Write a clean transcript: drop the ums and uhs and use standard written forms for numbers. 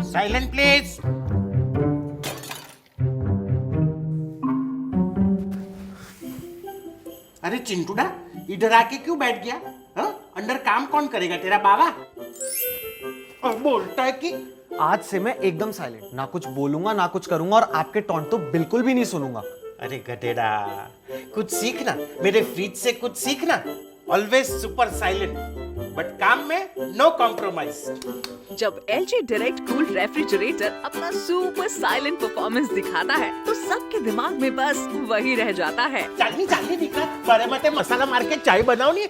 Silent please. अरे चिंटूडा, इधर आके क्यों बैठ गया? हाँ? अंदर काम कौन करेगा, तेरा बाबा? और बोलता है कि आज से मैं एकदम साइलेंट, ना कुछ बोलूंगा ना कुछ करूंगा और आपके टॉन्ट तो बिल्कुल भी नहीं सुनूंगा। अरे गधेड़ा, कुछ सीखना, मेरे फ्रिज से कुछ सीखना। ऑलवेज सुपर साइलेंट, बट काम में नो कॉम्प्रोमाइज। जब LG डायरेक्ट कूल रेफ्रिजरेटर अपना सुपर साइलेंट परफॉर्मेंस दिखाता है तो सबके दिमाग में बस वही रह जाता है। चालनी चालनी दिखा, बरे मते मसाला मार के चाय बनावनी